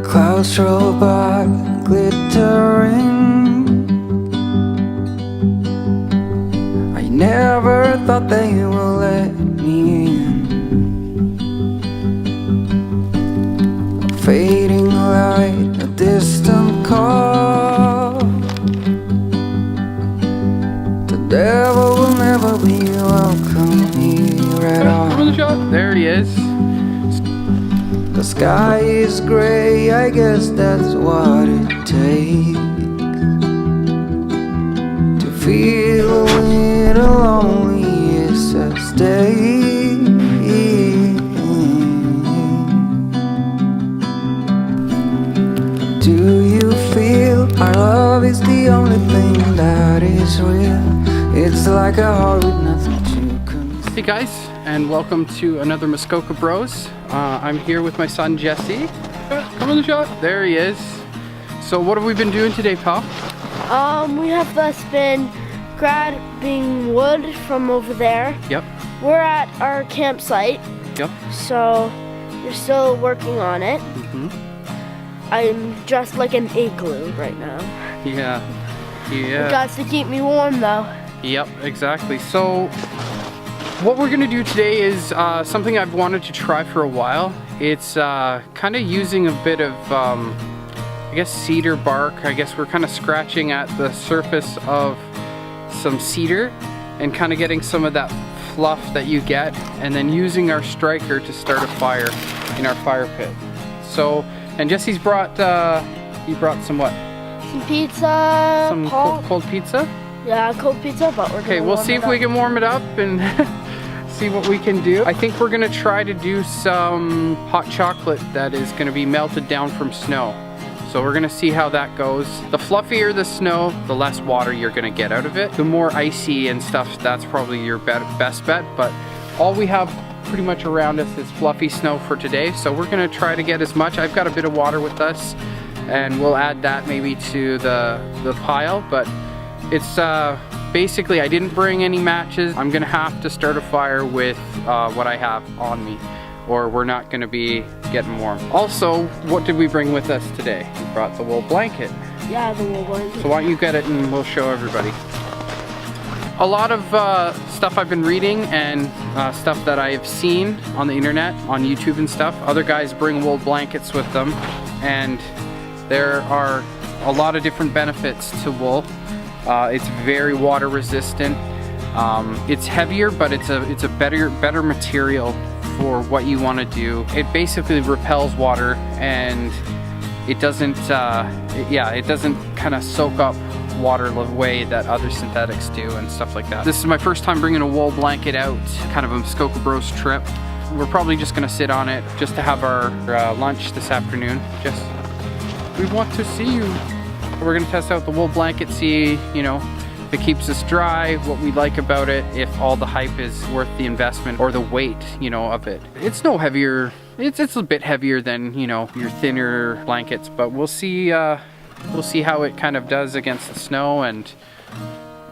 Clouds roll by, glittering. I never thought they would let me in. A fading light, a distant call. The devil will never be welcome here at all. Come on the shot. There he is. The sky is gray, I guess that's what it takes to feel when the loneliest at stake. Do you feel our love is the only thing that is real? It's like a heart with nothing to conceal. Hey guys, and welcome to another Muskoka Bros. I'm here with my son Jesse. Come on the shot. There he is. So what have we been doing today, pal? We have just been grabbing wood from over there. Yep. We're at our campsite. Yep. So we're still working on it. I'm dressed like an igloo right now. Yeah. It got to keep me warm though. Yep, exactly. So what we're gonna do today is something I've wanted to try for a while. It's kind of using a bit of, I guess, cedar bark. I guess we're kind of scratching at the surface of some cedar and kind of getting some of that fluff that you get, and then using our striker to start a fire in our fire pit. So, and Jesse's brought, he brought some what? Some pizza. Some cold pizza? Yeah, cold pizza, but we're okay, we'll see if we can warm it up and see what we can do. I think we're gonna try to do some hot chocolate that is gonna be melted down from snow. So we're gonna see how that goes. The fluffier the snow, the less water you're gonna get out of it. The more icy and stuff, that's probably your best bet, but all we have pretty much around us is fluffy snow for today. So we're gonna try to get as much. I've got a bit of water with us and we'll add that maybe to the pile, but it's basically, I didn't bring any matches. I'm gonna have to start a fire with what I have on me, or we're not gonna be getting warm. Also, what did we bring with us today? We brought the wool blanket. Yeah, the wool blanket. So why don't you get it and we'll show everybody. A lot of stuff I've been reading and stuff that I've seen on the internet, on YouTube and stuff. Other guys bring wool blankets with them, and there are a lot of different benefits to wool. It's very water resistant. It's heavier, but it's a better material for what you want to do. It basically repels water, and it doesn't it doesn't kind of soak up water the way that other synthetics do and stuff like that. This is my first time bringing a wool blanket out, kind of a Muskoka Bros trip. We're probably just gonna sit on it just to have our lunch this afternoon. We want to see you. We're gonna test out the wool blanket, see, you know, if it keeps us dry, what we like about it, if all the hype is worth the investment or the weight, you know, of it. It's no heavier, it's a bit heavier than, you know, your thinner blankets, but we'll see how it kind of does against the snow. And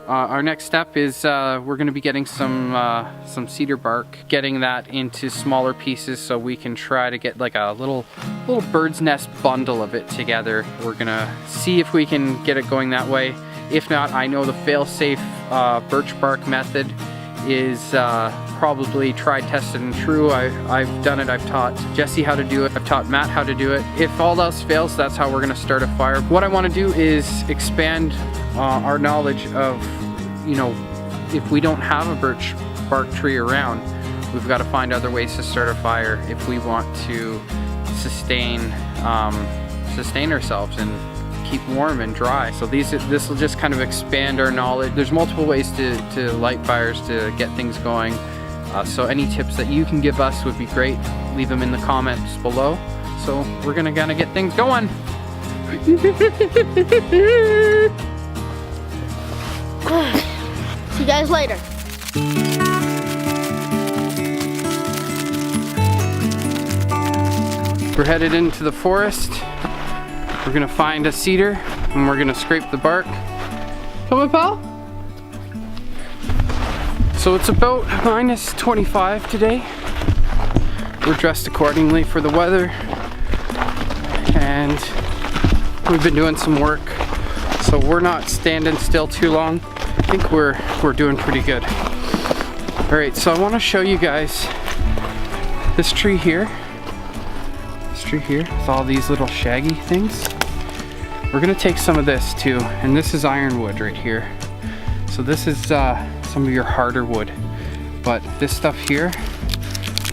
our next step is we're gonna be getting some cedar bark, getting that into smaller pieces so we can try to get like a little bird's nest bundle of it together. We're gonna see if we can get it going that way. If not, I know the fail-safe birch bark method is probably tried, tested, and true. I've done it. I've taught Jesse how to do it. I've taught Matt how to do it. If all else fails, that's how we're gonna start a fire. What I wanna do is expand our knowledge of, you know, if we don't have a birch bark tree around, we've got to find other ways to start a fire if we want to sustain ourselves and keep warm and dry. So this will just kind of expand our knowledge. There's multiple ways to light fires, to get things going. So any tips that you can give us would be great. Leave them in the comments below. So we're gonna get things going. See you guys later. We're headed into the forest. We're gonna find a cedar and we're gonna scrape the bark. Come on, pal. So it's about minus 25 today. We're dressed accordingly for the weather, and we've been doing some work, so we're not standing still too long. I think we're doing pretty good. All right, so I want to show you guys this tree here. This tree here with all these little shaggy things. We're gonna take some of this too, and this is ironwood right here. So this is some of your harder wood, but this stuff here,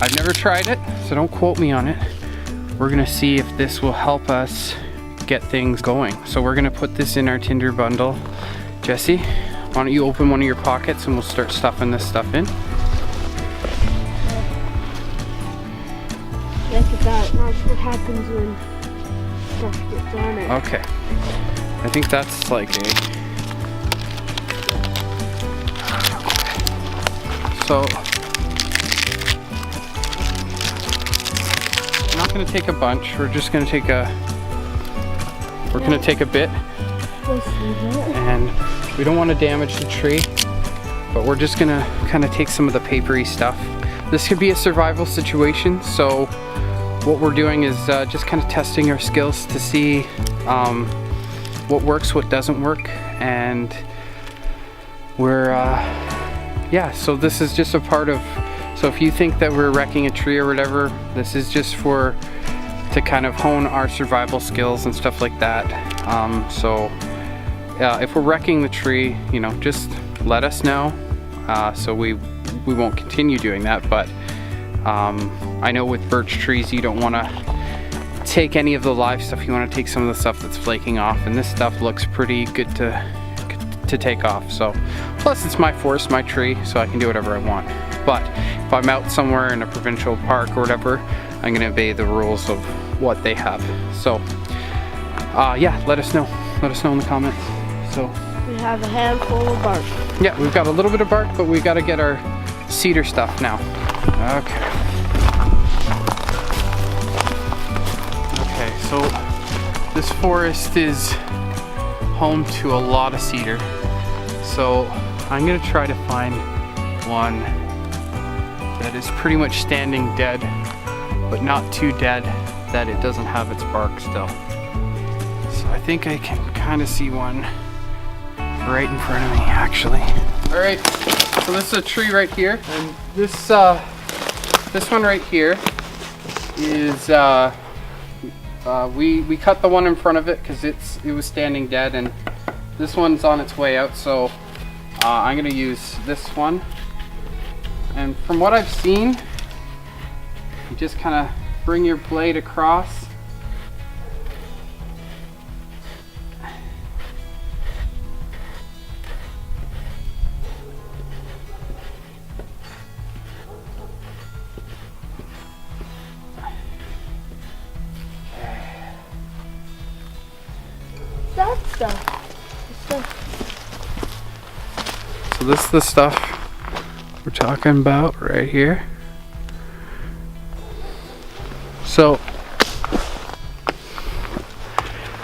I've never tried it, so don't quote me on it. We're gonna see if this will help us get things going. So we're gonna put this in our Tinder bundle. Jesse, why don't you open one of your pockets and we'll start stuffing this stuff in. Look at that. That's what happens when stuff gets on it. Okay. I think that's like a... So... I'm not gonna take a bunch. We're just gonna take a... We're gonna take a bit. And we don't want to damage the tree, but we're just gonna kind of take some of the papery stuff. This could be a survival situation, so what we're doing is just kind of testing our skills to see what works, what doesn't work, and we're yeah, so this is just a part of, so if you think that we're wrecking a tree or whatever, this is just to kind of hone our survival skills and stuff like that. So if we're wrecking the tree, you know, just let us know, so we won't continue doing that. But I know with birch trees you don't want to take any of the live stuff. You want to take some of the stuff that's flaking off, and this stuff looks pretty good to take off. So plus it's my forest, my tree, so I can do whatever I want. But if I'm out somewhere in a provincial park or whatever, I'm gonna obey the rules of what they have. So yeah, let us know in the comments. So we have a handful of bark. Yeah, we've got a little bit of bark, but we got to get our cedar stuff now. Okay. Okay, so this forest is home to a lot of cedar. So I'm gonna try to find one that is pretty much standing dead, but not too dead that it doesn't have its bark still. So I think I can kind of see one right in front of me, actually. All right, so this is a tree right here, and this one right here is we cut the one in front of it because it was standing dead, and this one's on its way out. So I'm gonna use this one, and from what I've seen, you just kind of bring your blade across. That stuff. So this is the stuff we're talking about right here. So,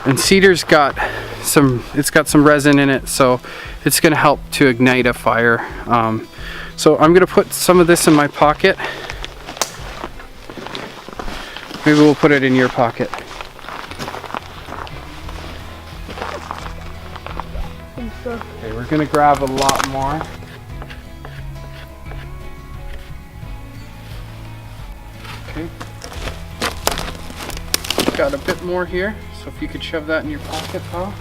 and cedar's got some resin in it, so it's gonna help to ignite a fire. So I'm gonna put some of this in my pocket. Maybe we'll put it in your pocket. Okay, we're gonna grab a lot more. Okay. Got a bit more here, so if you could shove that in your pocket, pal.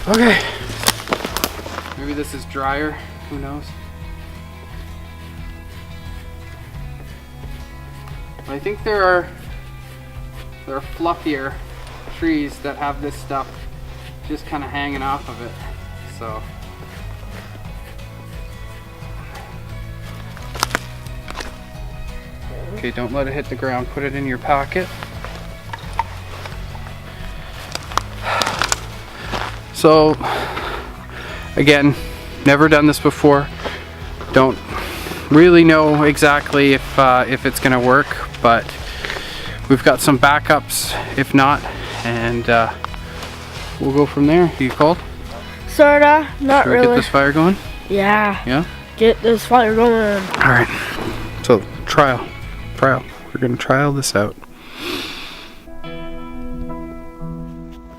Okay. Maybe this is drier, who knows? I think there are fluffier trees that have this stuff just kind of hanging off of it. So okay, don't let it hit the ground. Put it in your pocket. So again, never done this before. Don't really know exactly if it's gonna work, but we've got some backups if not, and we'll go from there. Are you cold? Sorta, not Should we really. get this fire going? Yeah. Yeah? Get this fire going. Alright, so trial. We're gonna trial this out.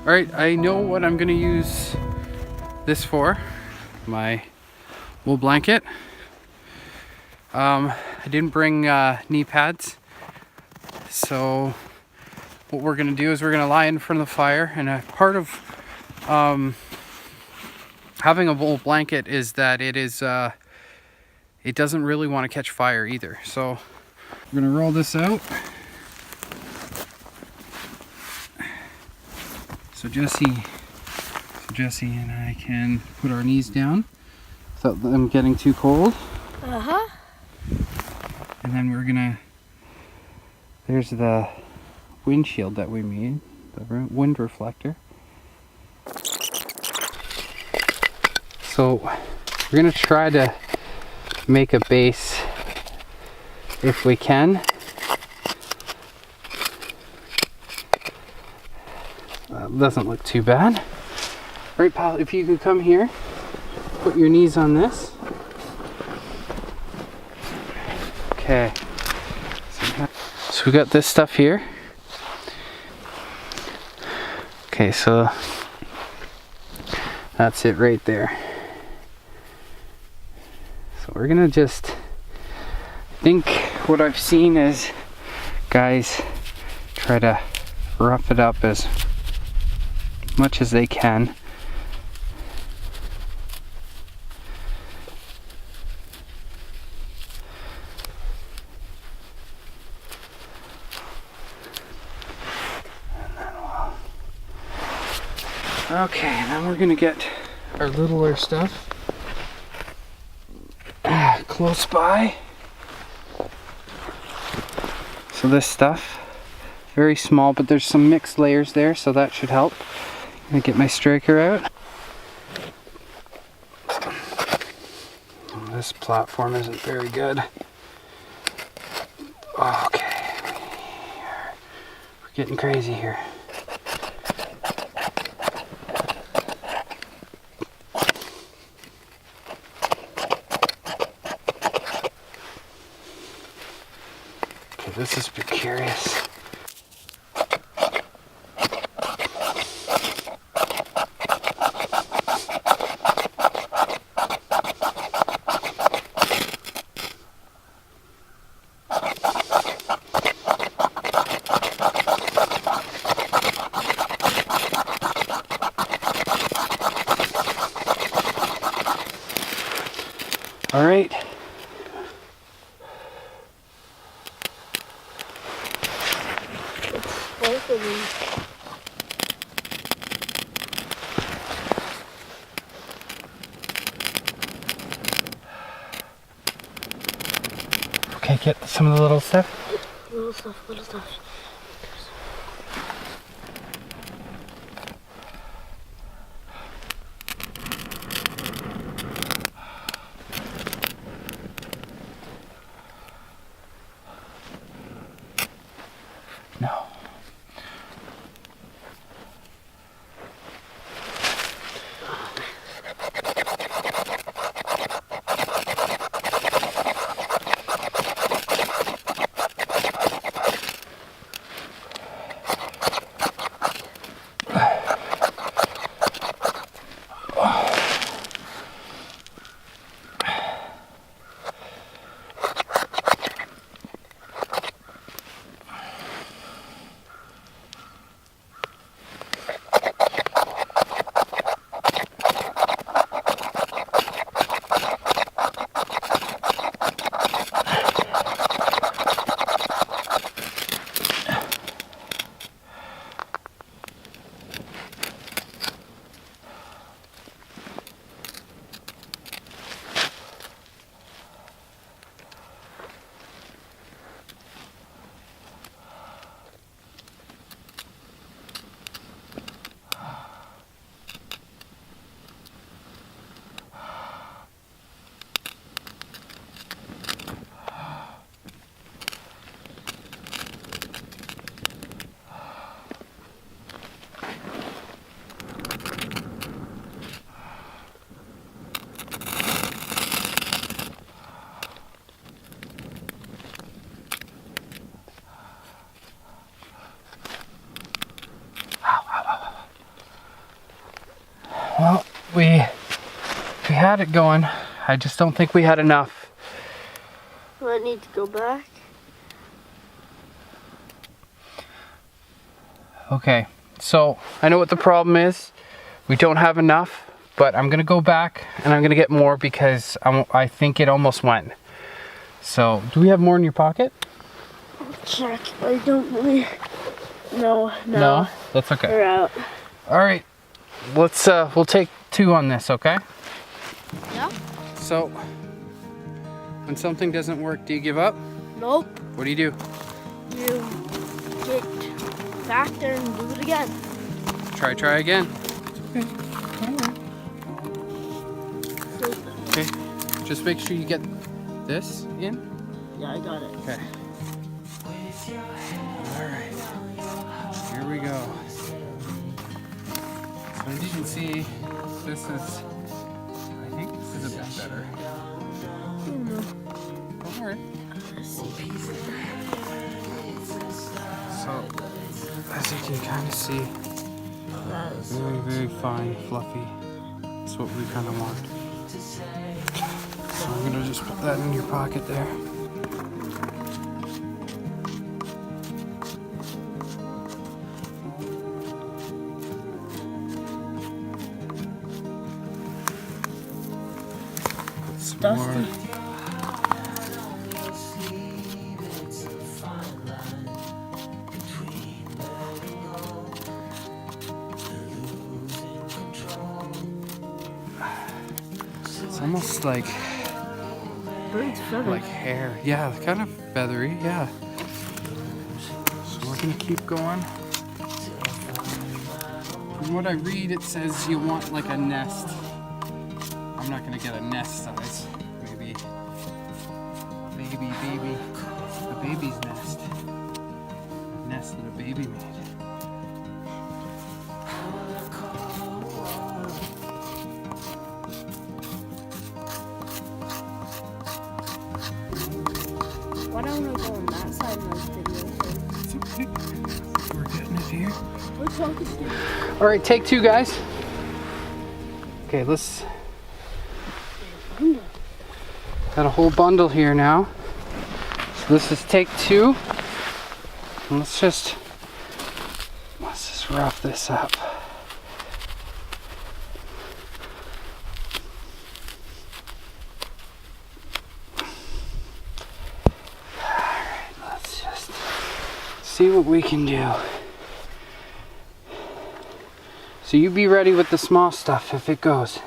Alright, I know what I'm gonna use this for. My wool blanket. I didn't bring knee pads. So what we're gonna do is we're gonna lie in front of the fire, and a part of having a wool blanket is that it doesn't really want to catch fire either. So we're gonna roll this out. So Jesse and I can put our knees down without them getting too cold. Uh-huh. And then we're gonna, there's the windshield that we made, the wind reflector. So we're gonna try to make a base if we can. That doesn't look too bad. Right, pal, if you can come here, put your knees on this. Okay. So we got this stuff here. Okay, so that's it right there. So we're gonna just, I think what I've seen is guys try to rough it up as much as they can. Okay, then we're gonna get our littler stuff close by. So this stuff, very small, but there's some mixed layers there, so that should help. I'm gonna get my striker out. Oh, this platform isn't very good. Okay, we're getting crazy here. This is precarious. All right. Okay, get some of the little stuff. Little stuff. No. Well, we had it going. I just don't think we had enough. I need to go back. Okay, so I know what the problem is. We don't have enough, but I'm gonna go back and I'm gonna get more because I think it almost went. So, do we have more in your pocket? I'll check. I don't really. No. No? That's okay. They're out. All right, let's we'll take 2 on this, okay? Yeah. So, when something doesn't work, do you give up? Nope. What do you do? You get back there and do it again. Try again. Okay. Just make sure you get this in. Yeah, I got it. Okay. All right. Here we go. So as you can see, this is. I think this is a bit better. All right. So, as you can kind of see, very, very fine, fluffy. That's what we kind of want. So I'm gonna just put that in your pocket there. Put some Dusty. more. It's almost like Bird's feather. like hair. Yeah, kind of feathery, yeah. So we're gonna keep going. From what I read, it says you want like a nest. I'm not gonna get a nest size. Maybe a baby's nest. A nest that a baby made. Why don't I go on that side of this video? We're getting it here. Let's walk this way. All right, take 2, guys. Okay, let's. Got a whole bundle here now. So this is take 2. And let's just rough this up. Alright, let's just see what we can do. So you be ready with the small stuff if it goes.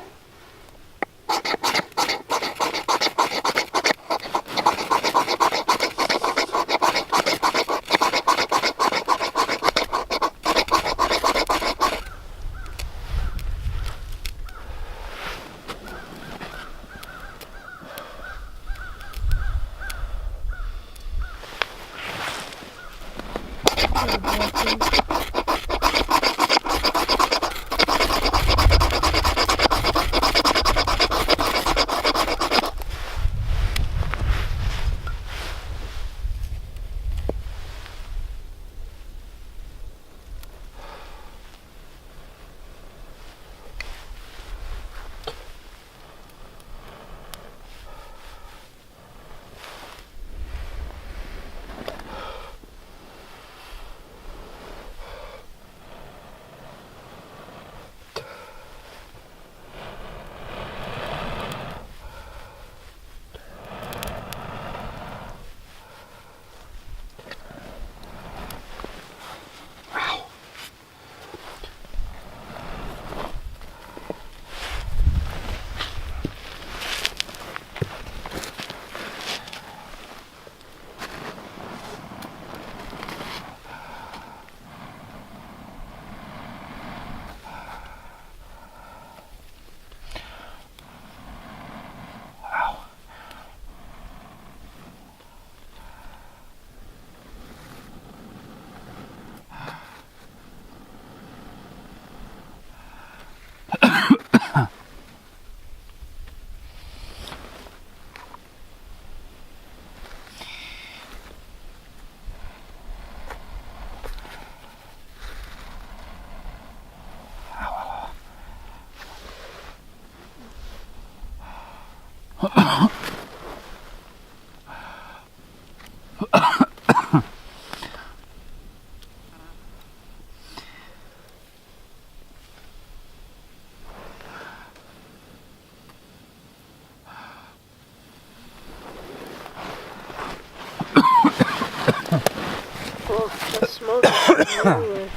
Oh, the smoke is everywhere.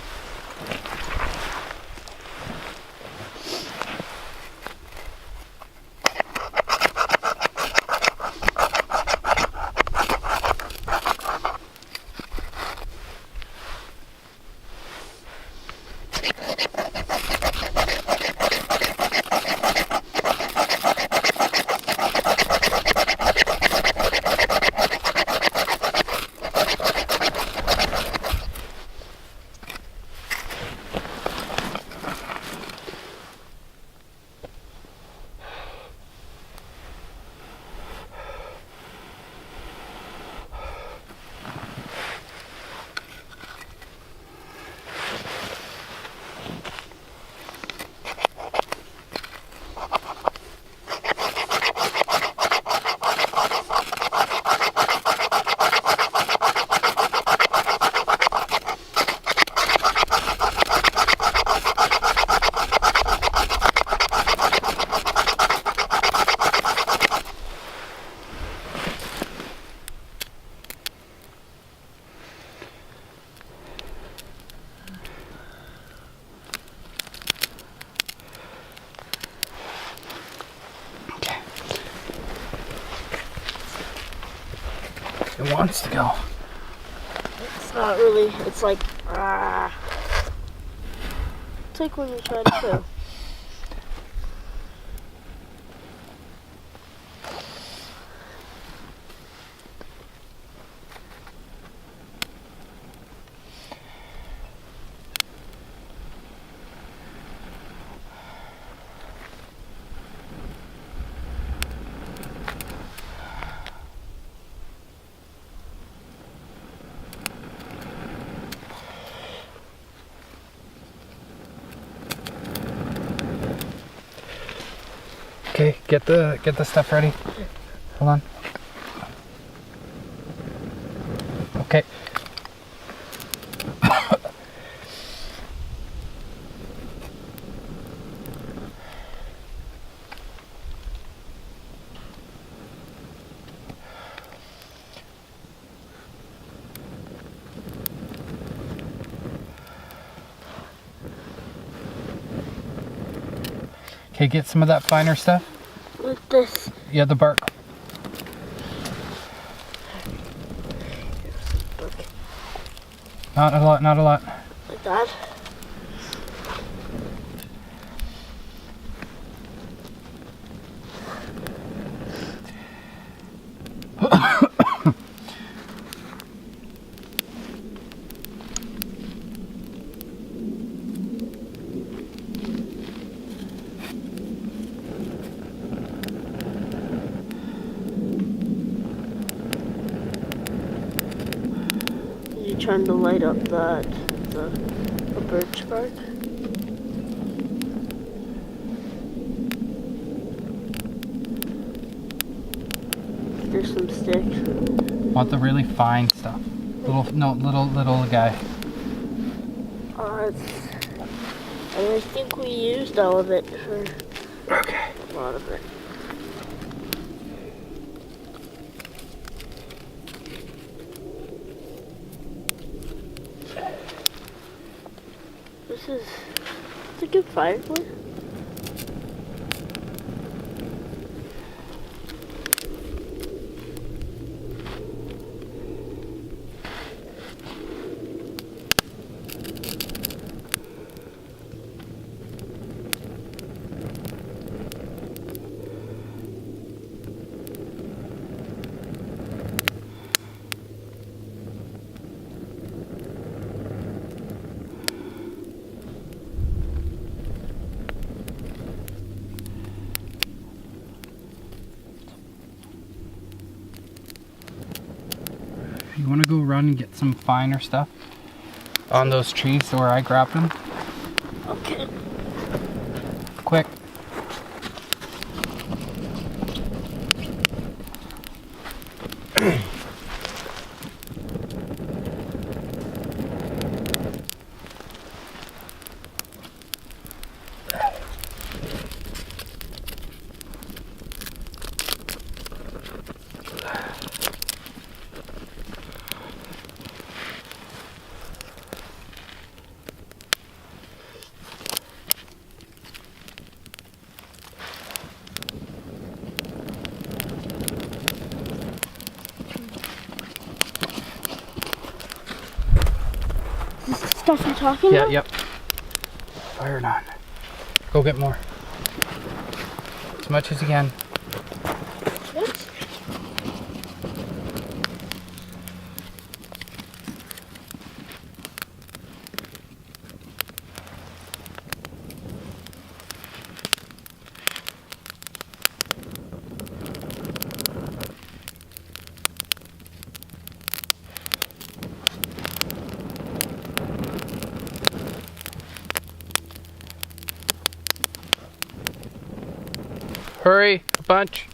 It wants to go. It's not really, it's like, ah. It's like when you try to poo. Okay, get the stuff ready. Hold on. Okay. Okay, get some of that finer stuff. With this. Yeah, the bark. Not a lot, not a lot. Like that. Trying to light up the birch bark. There's some sticks. Want the really fine stuff. Little guy. And I think we used all of it for Okay. a lot of it. It's a good firewood. You want to go run and get some finer stuff on those trees where I grabbed them? Okay. Quick. stuff you're talking Yeah, about? yep. Fire it on. Go get more. As much as you can. Yes. Hurry, a bunch.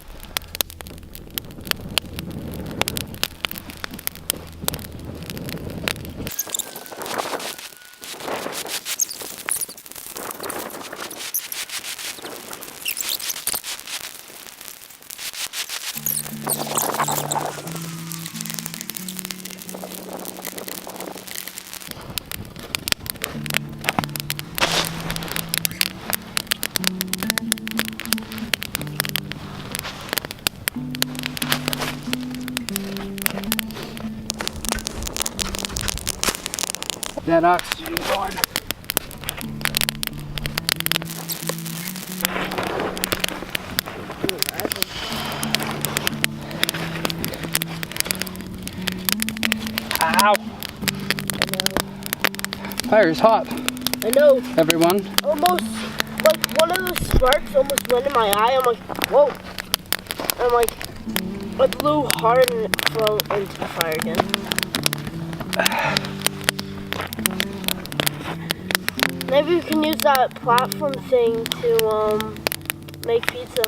That oxygen going. Ow! Fire's hot, I know. everyone. Almost, like one of the sparks almost went in my eye. I'm like, whoa. I'm like, I blew hard and it fell into the fire again. Maybe we can use that platform thing to make pizza.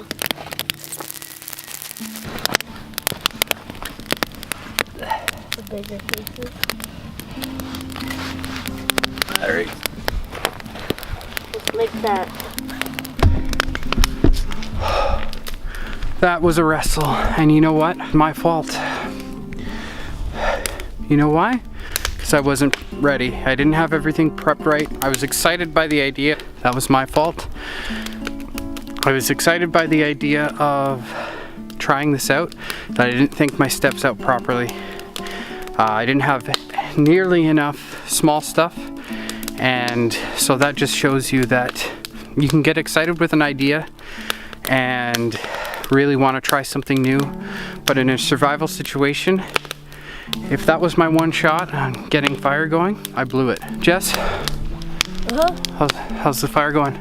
The bigger pieces. Alright. Let's make that. That was a wrestle, and you know what? My fault. You know why? Because I wasn't ready. I didn't have everything prepped right. I was excited by the idea. That was my fault. I was excited by the idea of trying this out, but I didn't think my steps out properly. I didn't have nearly enough small stuff, and so that just shows you that you can get excited with an idea and really want to try something new, but in a survival situation, if that was my one shot on getting fire going, I blew it. Jess, how's the fire going?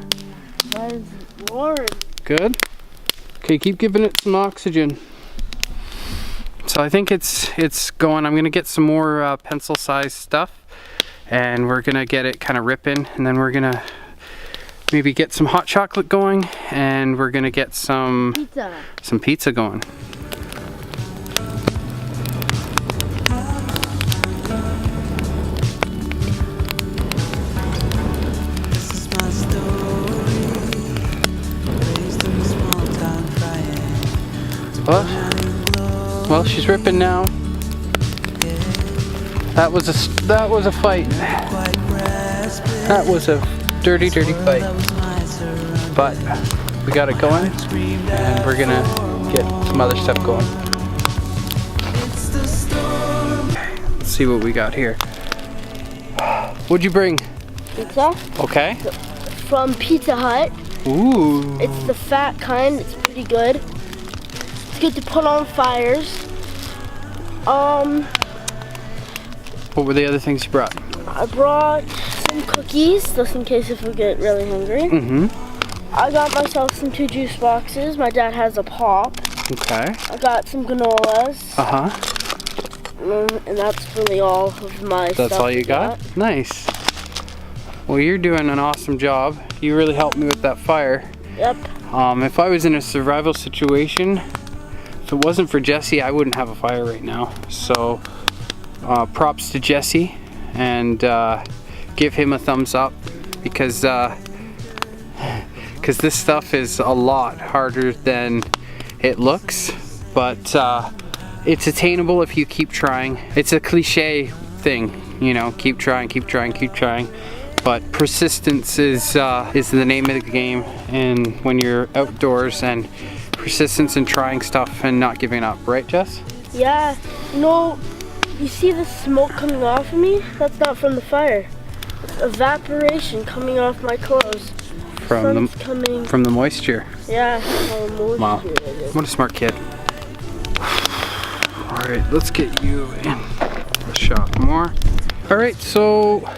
That is warm. Good? Okay, keep giving it some oxygen. So I think it's going. I'm gonna get some more pencil-sized stuff, and we're gonna get it kind of ripping, and then we're gonna maybe get some hot chocolate going, and we're gonna get some pizza going. Well, she's ripping now. That was a fight. That was a dirty fight. But we got it going, and we're gonna get some other stuff going. Let's see what we got here. What'd you bring? Pizza. Okay. From Pizza Hut. Ooh. It's the fat kind. It's pretty good. It's good to put on fires. What were the other things you brought? I brought some cookies, just in case if we get really hungry. Mm-hmm. I got myself some 2 juice boxes. My dad has a pop. Okay. I got some granolas. Uh-huh. And that's really all of my stuff. That's all you got? Nice. Well, you're doing an awesome job. You really helped me with that fire. Yep. If I was in a survival situation, if it wasn't for Jesse, I wouldn't have a fire right now. So, props to Jesse, and give him a thumbs up, because this stuff is a lot harder than it looks, but it's attainable if you keep trying. It's a cliche thing, you know, keep trying, but persistence is the name of the game, and when you're outdoors, and persistence in trying stuff and not giving up, right, Jess? Yeah. You know, you see the smoke coming off of me? That's not from the fire. evaporation coming off my clothes. From Sun's coming. from the moisture. Yeah, moisture. Wow. What a smart kid. Alright, let's get you in the shop more. Alright, so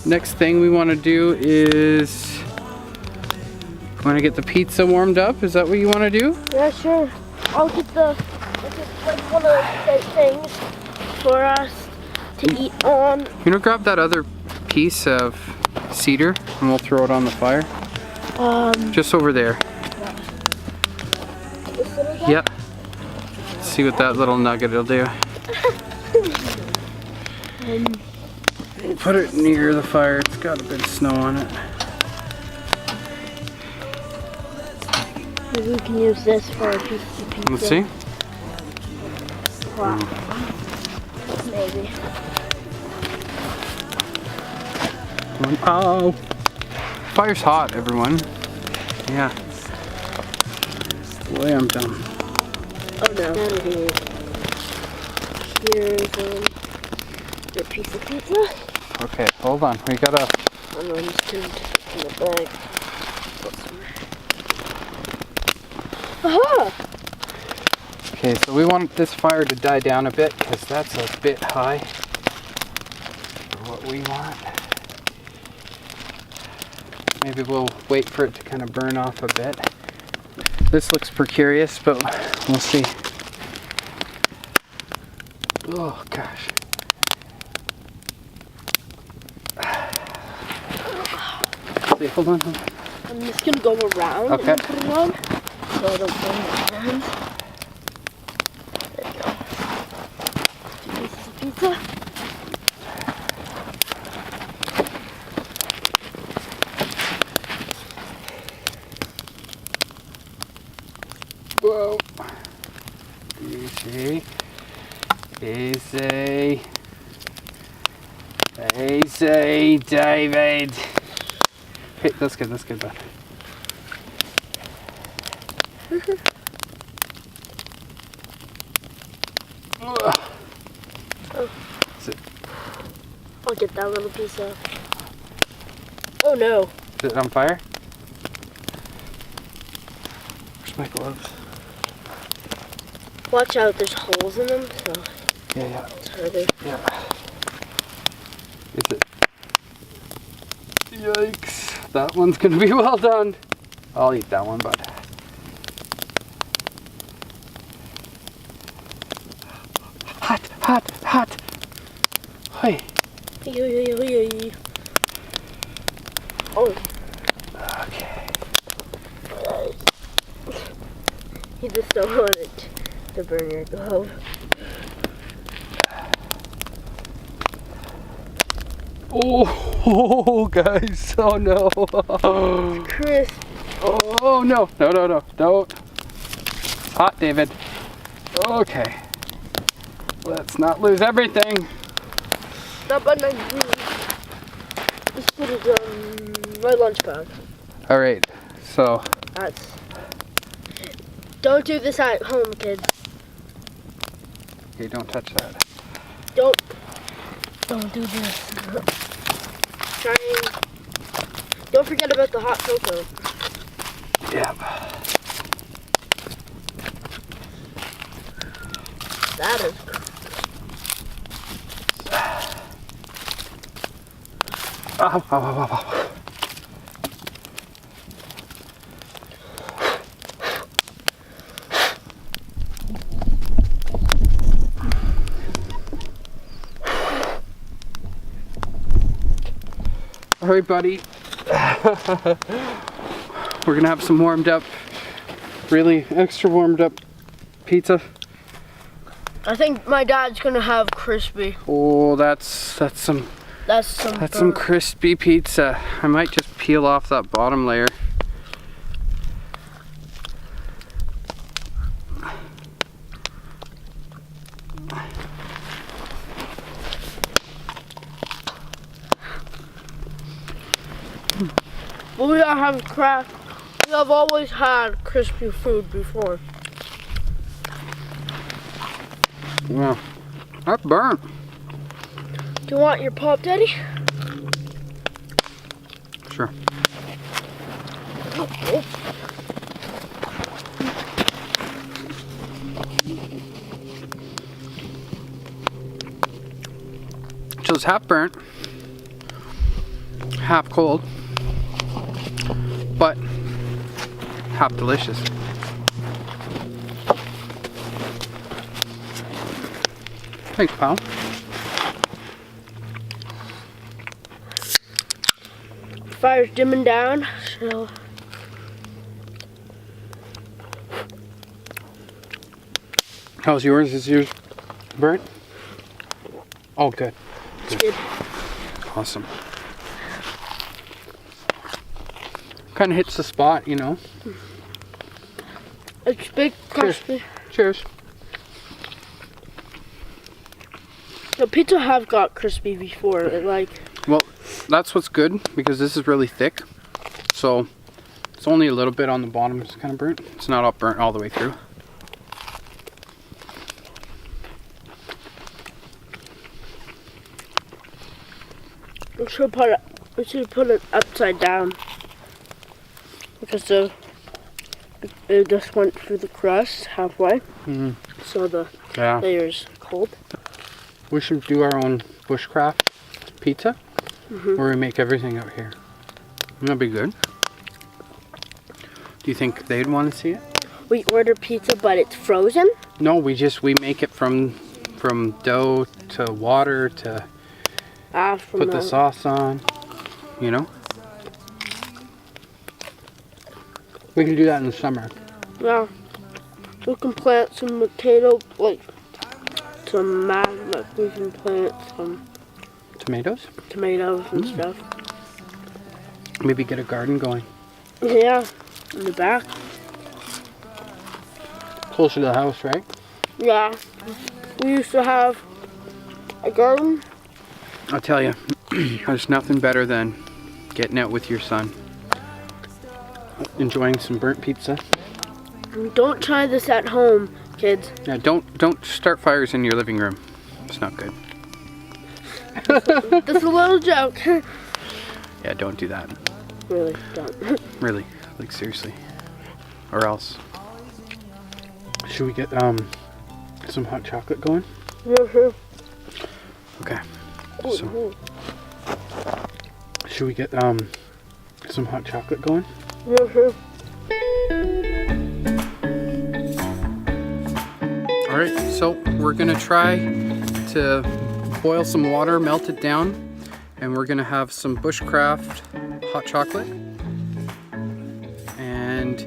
next thing we want to do is we want to get the pizza warmed up. Is that what you want to do? Yeah, sure. I'll get like one of those things for us to eat on. You know, grab that other piece of cedar and we'll throw it on the fire. Just over there. This little guy? Yep. See what that little nugget will do. We'll put it near the fire. It's got a bit of snow on it. Maybe we can use this for a piece of pizza. Let's see. Wow. Maybe. Oh! Fire's hot, everyone. Yeah. Boy, I'm done. Oh no. Here's your piece of pizza. Okay, hold on. We gotta. I'm going to put it in the bag. Aha! Okay, so we want this fire to die down a bit because that's a bit high for what we want. Maybe we'll wait for it to kind of burn off a bit. This looks precarious, but we'll see. Oh gosh. See, hold on. I'm just going to go around Okay. and put it on so I don't burn my hands. There you go. 2 pieces of pizza. Whoa. Easy. Easy. Easy, David. Hey, that's good, bud. Is it, I'll get that little piece out. Oh no. is it on fire? Where's my gloves? Watch out, there's holes in them, so Yeah. it's harder. Yeah. Is it? Yikes. That one's gonna be well done. I'll eat that one, bud. Hot. Hey. Oh, Okay. you just don't want it to burn your glove. Oh, guys. Oh, no. Chris. Oh, no. No. Don't. Hot, David. Okay. Let's not lose everything. Not by 19. Just put it on my lunch bag. All right. So. That's. Don't do this at home, kids. Okay, don't touch that. Don't do this. Try and don't forget about the hot cocoa. Yep. That is. Ow. All right, buddy. We're gonna have some warmed up, really extra warmed up pizza. I think my dad's gonna have crispy. Oh, that's some crispy pizza. I might just peel off that bottom layer. But we don't have craft. We have always had crispy food before. Wow, that's burnt. Do you want your pop, Daddy? Oh. So it's half burnt, half cold, but half delicious. Thanks, pal. Fire's dimming down, so How's yours? Is yours burnt? Oh, good. it's good. Awesome. Kind of hits the spot, you know. It's big, crispy. Cheers. The pizza have got crispy before. Well, that's what's good because this is really thick. So it's only a little bit on the bottom. It's kind of burnt. It's not all burnt all the way through. We should put it upside down because it just went through the crust halfway, so the Yeah. layer's cold. We should do our own bushcraft pizza where we make everything out here. That'd be good. Do you think they'd want to see it? We order pizza, but it's frozen. No, we make it from dough to water to put the sauce on, you know? We can do that in the summer. Yeah, we can plant some potato, we can plant some Tomatoes? tomatoes and stuff. Maybe get a garden going. Yeah, in the back. Closer to the house, right? Yeah, we used to have a garden. I'll tell you, there's nothing better than getting out with your son, enjoying some burnt pizza. Don't try this at home, kids. Yeah, don't start fires in your living room. It's not good. Just a little joke. Yeah, don't do that. Really, don't. Really, like seriously. Or else. Should we get some hot chocolate going? Okay. So, should we get some hot chocolate going? All right, so we're gonna try to boil some water, melt it down, and we're gonna have some bushcraft hot chocolate. And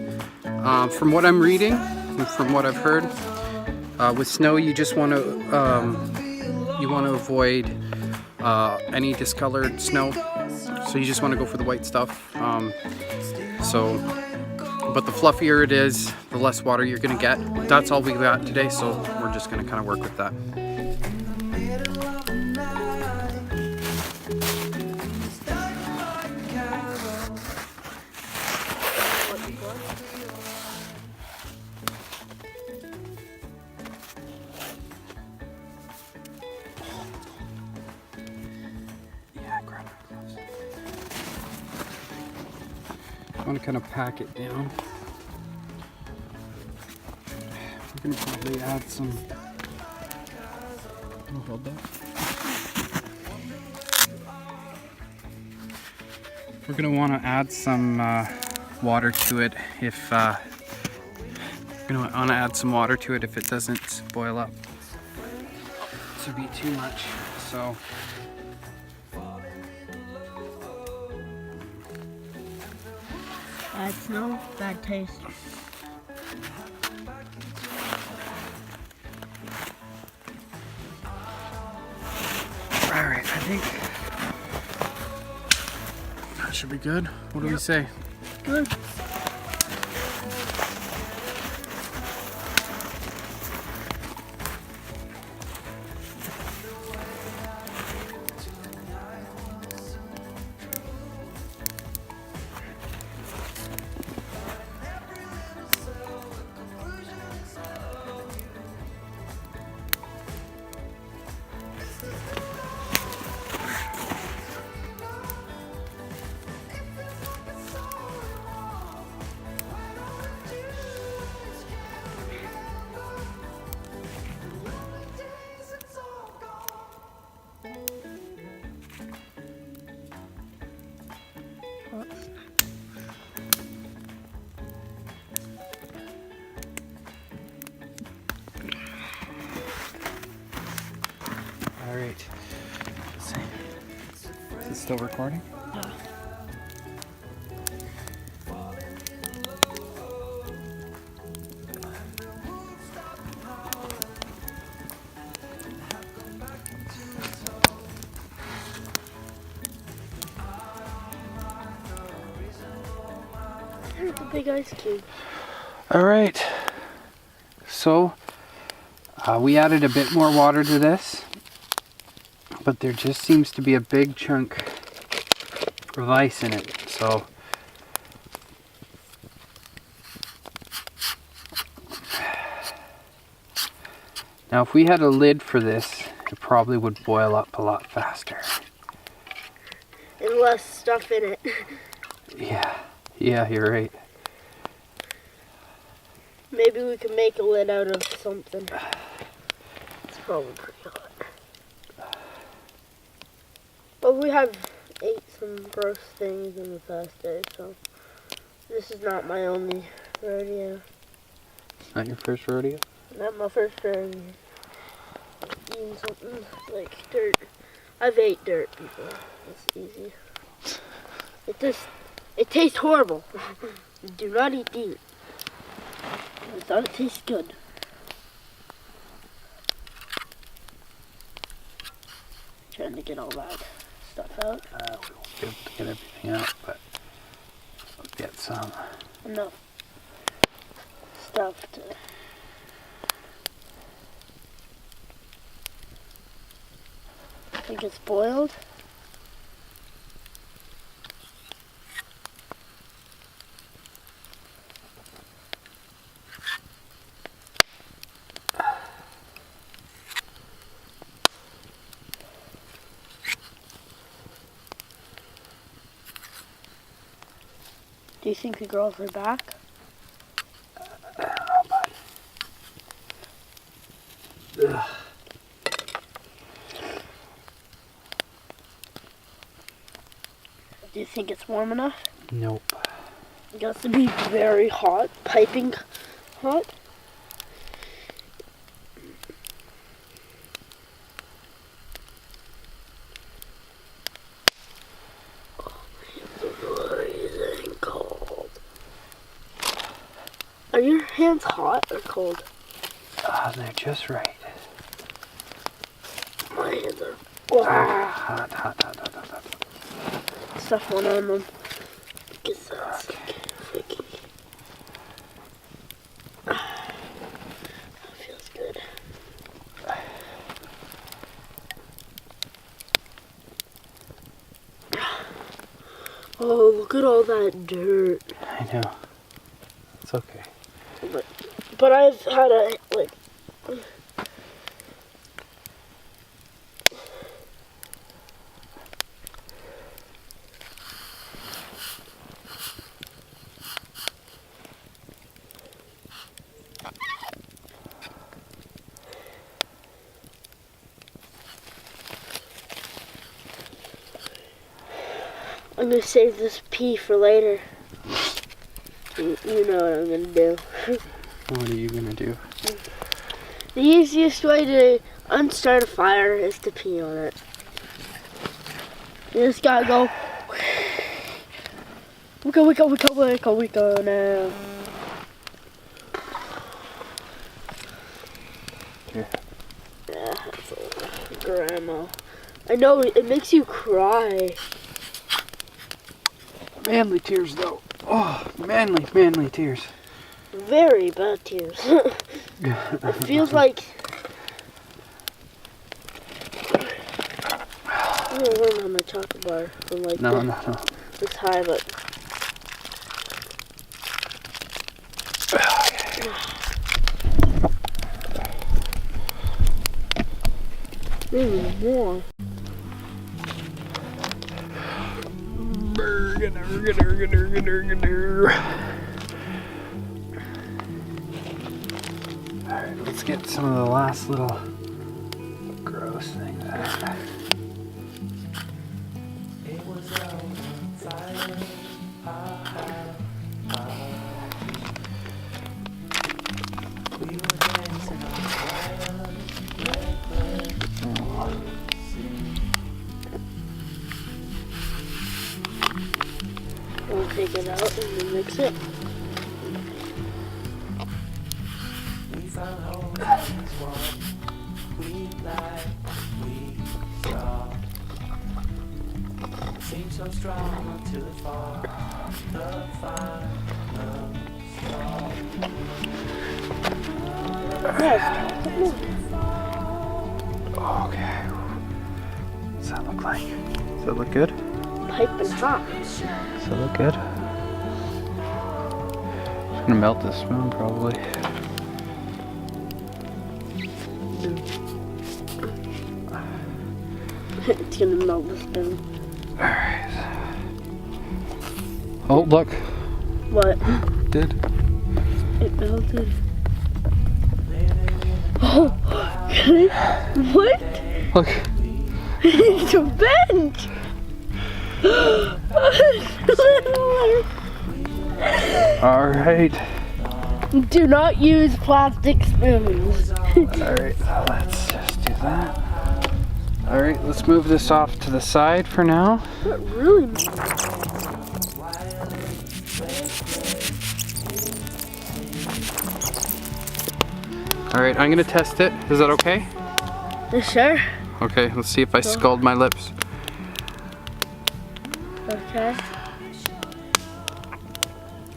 from what I'm reading, and from what I've heard, with snow you just want to avoid any discolored snow, so you just want to go for the white stuff. But the fluffier it is, the less water you're gonna get. That's all we got today, so we're just gonna kind of work with that. I want to kind of pack it down. We're going to probably add some. Oh, hold that. We're going to want to add some water to it if we're going to want to add some water to it if it doesn't boil up. This would be too much. So. Bad smell, bad taste. Alright, I think that should be good. What do we say? Good. Still recording? Here's the big ice cube. Alright, so we added a bit more water to this, but there just seems to be a big chunk of ice in it, so now if we had a lid for this, it probably would boil up a lot faster. And less stuff in it. Yeah, you're right. Maybe we can make a lid out of something. It's probably pretty hot. But we have ate some gross things in the past day, so this is not my only rodeo. Not your first rodeo? Not my first rodeo. Eating something like dirt. I've ate dirt before. It's easy. It tastes horrible. Do not eat dirt. I thought it tastes good. Trying to get all that stuff out. We won't be able to get everything out, but we'll get some. Enough stuff to... I think it's boiled. Do you think the girls are back? Ugh. Do you think it's warm enough? Nope. It has to be very hot, piping hot. Are your hands hot or cold? They're just right. My hands are Hot. stuff went on them. Because that's sticky. That feels good. Oh, look at all that dirt. I know. It's okay. But I've had a, like... I'm gonna save this pee for later. You know what I'm gonna do. What are you gonna do? The easiest way to unstart a fire is to pee on it. You just gotta go. We go now. Here. Yeah, that's a grandma. I know, it makes you cry. Manly tears, though. Oh, manly tears. Very bad tears. It feels like... I'm gonna run on my chocolate bar from like No. this high, but... more. Alright, let's get some of the last little gross thing back. fix it. We found hope in what we like, we saw. Seemed so strong until it fought the final straw. Yes. Okay. What's that look like? Does that look good? Pipe and hot. Does that look good? I'm gonna melt this spoon probably. It's gonna melt the spoon. Alright. Oh, look. What? Did. It melted. Oh, what? Look. It's a bench. Alright. Do not use plastic spoons. Alright, let's just do that. Alright, let's move this off to the side for now. That really. Alright, I'm gonna test it. Is that okay? You sure? Okay, let's see if I scald my lips. Okay.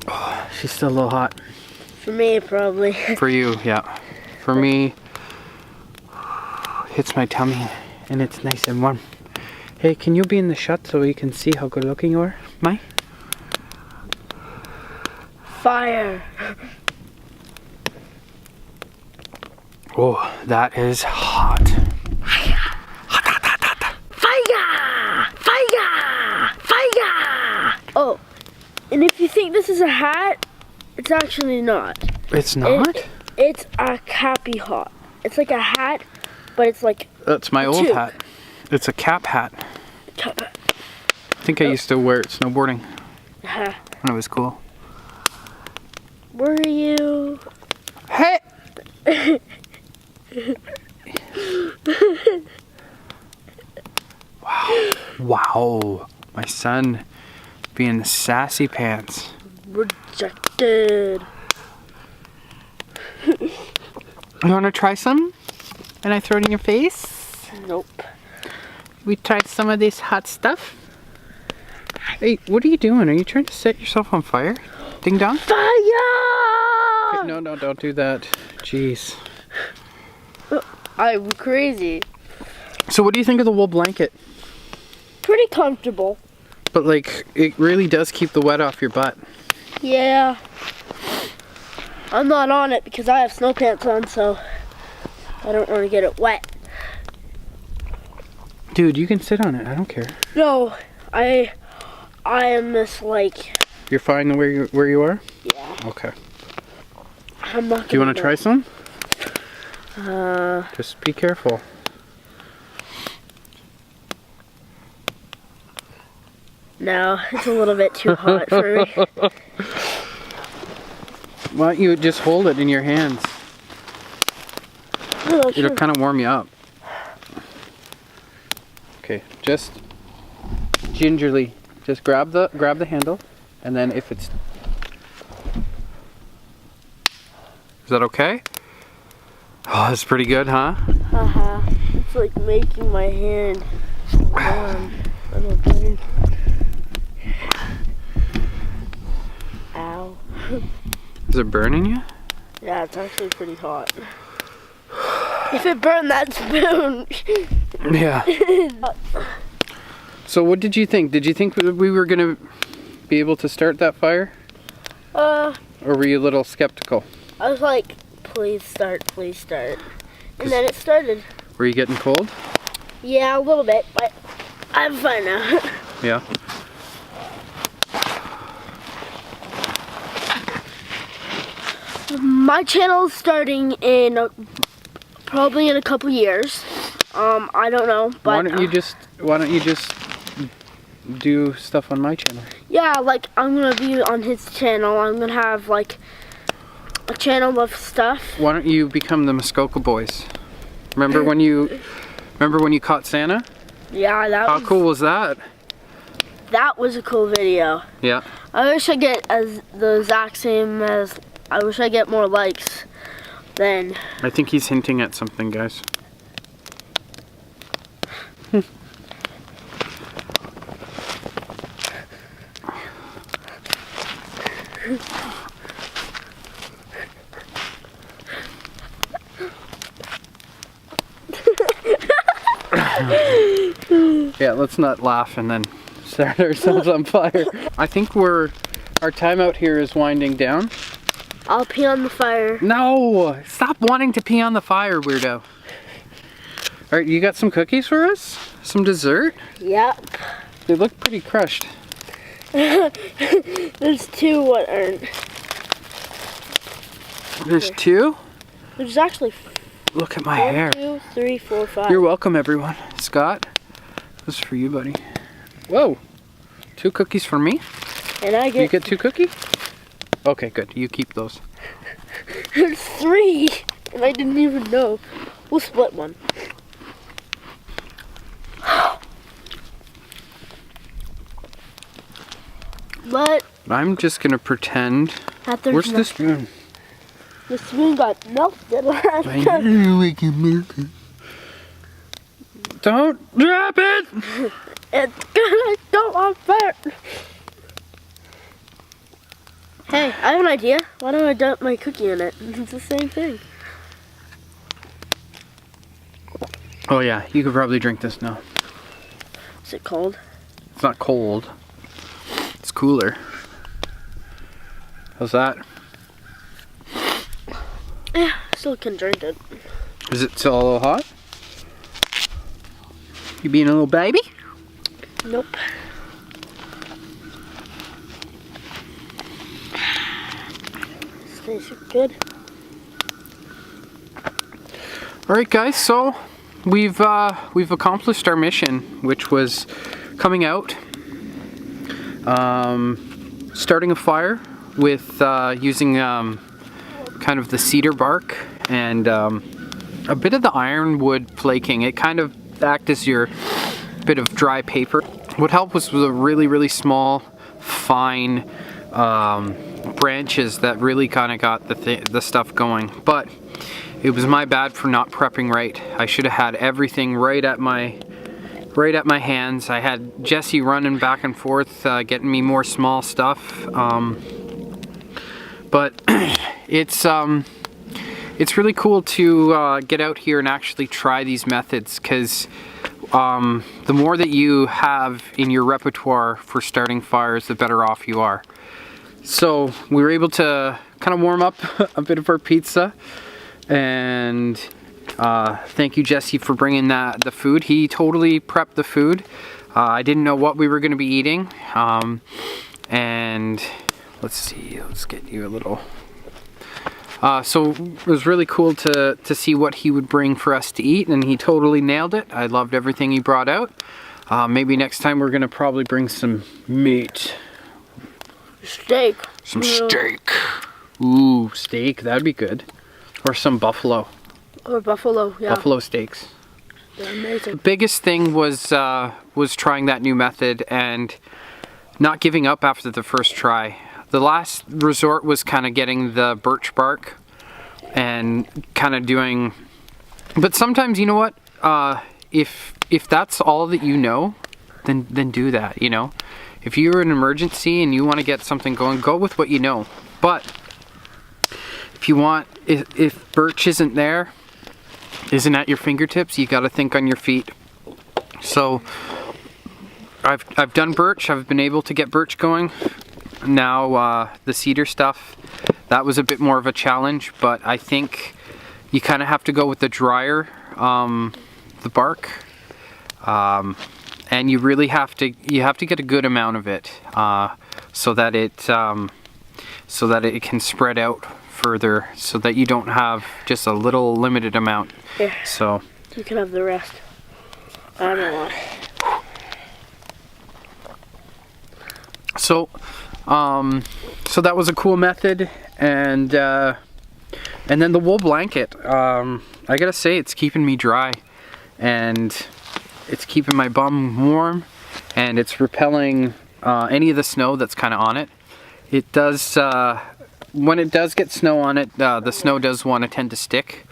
Oh, she's still a little hot. For me, probably. For you, yeah. For me, hits my tummy and it's nice and warm. Hey, can you be in the shot so we can see how good looking you are, Mai? Fire. Oh, that is hot. Fire! Fire! Fire! Oh, and if you think this is a hat, it's actually not. It's not? It's a cappy hat. It's like a hat, but it's like That's my old tube. hat. It's a cap hat. Cap hat. I think I used to wear it snowboarding Uh-huh. when it was cool. Were you? Hey! Wow. Wow. My son being sassy pants. Rejected. You want to try some? And I throw it in your face? Nope. We tried some of this hot stuff. Hey, what are you doing? Are you trying to set yourself on fire? Ding dong? Fire! No, don't do that. Jeez. I'm crazy. So what do you think of the wool blanket? Pretty comfortable. But like, it really does keep the wet off your butt. Yeah. I'm not on it because I have snow pants on, so I don't want to get it wet. Dude, you can sit on it. I don't care. No, I am just like, You're fine where you are? yeah. Okay. I'm not. Do you want to try some? Uh, Just be careful. no, it's a little bit too hot for me. Why don't you just hold it in your hands? Oh, It'll kind of warm you up. Okay, just gingerly, just grab the handle, and then if it's, is that okay? Oh, that's pretty good, huh? Haha. It's like making my hand warm. Little burn. Ow. Is it burning you? Yeah, it's actually pretty hot. If it burned that spoon. Yeah. So what did you think? Did you think we were gonna be able to start that fire? Or were you a little skeptical? I was like, please start, please start. And then it started. Were you getting cold? Yeah, a little bit, but I'm fine now. Yeah. My channel is starting in probably in a couple years. I don't know, but why don't you just do stuff on my channel? yeah, like I'm gonna be on his channel. I'm gonna have like a channel of stuff. Why don't you become the Muskoka Boys? Remember when you caught Santa? Yeah, How cool was that? That was a cool video. Yeah. I wish I get as the exact same as. I wish I get more likes than. I think he's hinting at something, guys. Yeah, let's not laugh and then start ourselves on fire. I think our time out here is winding down. I'll pee on the fire. No! Stop wanting to pee on the fire, weirdo. Alright, you got some cookies for us? Some dessert? Yep. They look pretty crushed. There's two what aren't. There's two? There's actually Look at my 1, hair. 2, 3, 4, 5. You're welcome, everyone. Scott, this is for you, buddy. Whoa! 2 cookies for me? And I get. You get 2 cookies? Okay, good. You keep those. There's 3, and I didn't even know. We'll split one. But I'm just gonna pretend. that there's Where's the spoon? The spoon got melted last I time. know we can melt it. Don't drop it! It's gonna go on fire. Hey, I have an idea. Why don't I dump my cookie in it? It's the same thing. Oh yeah, you could probably drink this now. Is it cold? It's not cold. It's cooler. How's that? Yeah, still can drink it. Is it still a little hot? You being a little baby? Nope. This tastes good. All right, guys. So we've accomplished our mission, which was coming out, starting a fire with using kind of the cedar bark and a bit of the ironwood flaking. It kind of acted as your bit of dry paper. What helped was the really small, fine branches that really kind of got the stuff going. But it was my bad for not prepping right. I should have had everything right at my hands. I had Jesse running back and forth, getting me more small stuff. But it's really cool to get out here and actually try these methods, because the more that you have in your repertoire for starting fires, the better off you are. So we were able to kind of warm up a bit of our pizza, and thank you, Jesse, for bringing the food. He totally prepped the food. I didn't know what we were going to be eating, and let's see, let's get you a little. So it was really cool to see what he would bring for us to eat, and he totally nailed it. I loved everything he brought out. Maybe next time we're going to probably bring some meat. Steak. Some steak. Ooh, steak, that'd be good. Or some buffalo. Or buffalo, yeah. Buffalo steaks. They're amazing. The biggest thing was trying that new method and not giving up after the first try. The last resort was kind of getting the birch bark and kind of doing, but sometimes, you know what, if that's all that you know, then do that, you know. If you're in an emergency and you want to get something going, go with what you know. But if you want, if birch isn't at your fingertips, you got to think on your feet. So I've done birch. I've been able to get birch going. Now the cedar stuff, that was a bit more of a challenge, but I think you kind of have to go with the drier, the bark, and you really have to get a good amount of it, so that it can spread out further, so that you don't have just a little limited amount. Yeah. So you can have the rest. I don't want. So that was a cool method, and then the wool blanket. I gotta say, it's keeping me dry, and it's keeping my bum warm, and it's repelling any of the snow that's kind of on it. It does, when it does get snow on it, the snow does want to tend to stick.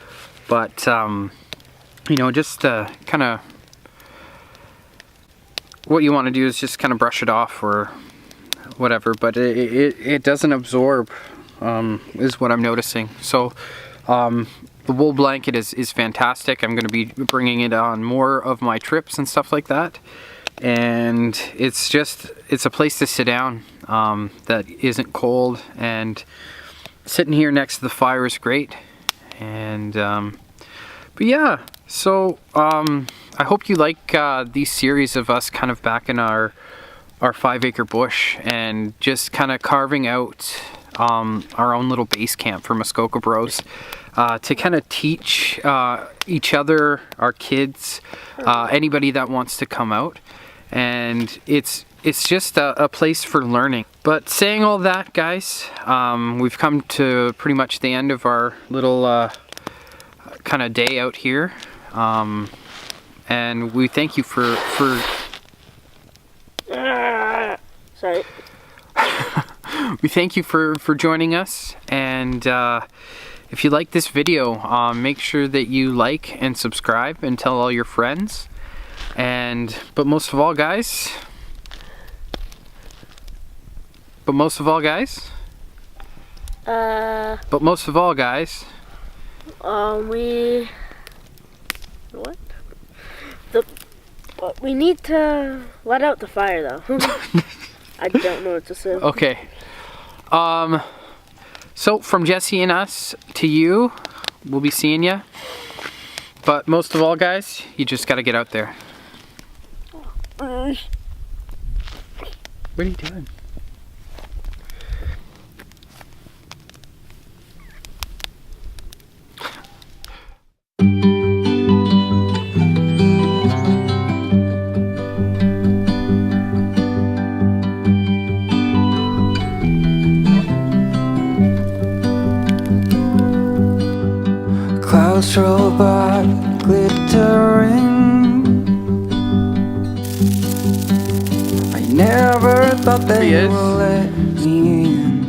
But, you know, just kind of, what you want to do is just kind of brush it off or whatever. But it doesn't absorb, is what I'm noticing. So, the wool blanket is fantastic. I'm going to be bringing it on more of my trips and stuff like that. And it's a place to sit down that isn't cold, and sitting here next to the fire is great. And but yeah, so I hope you like these series of us kind of back in our 5-acre bush and just kind of carving out our own little base camp for Muskoka Bros, to kind of teach each other, our kids, anybody that wants to come out. And it's just a place for learning. But saying all that, guys, we've come to pretty much the end of our little kind of day out here. And we thank you for sorry. we thank you for joining us. And if you like this video, make sure that you like and subscribe and tell all your friends. But most of all, guys, we need to let out the fire, though. I don't know what to say. Okay. So from Jesse and us to you, we'll be seeing you. But most of all, guys, you just got to get out there. What are you doing? Clouds roll by, glittering. I never thought that He you is. would let me in.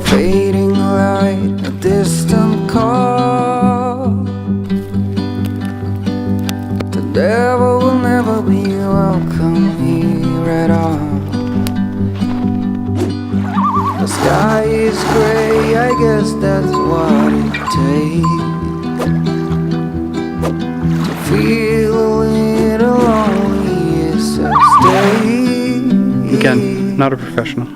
Fading light, a distant call. The devil will never be welcome here at all. The sky is gray, I guess that's what it takes to feel a little lonely, yes, so stay. Again, not a professional.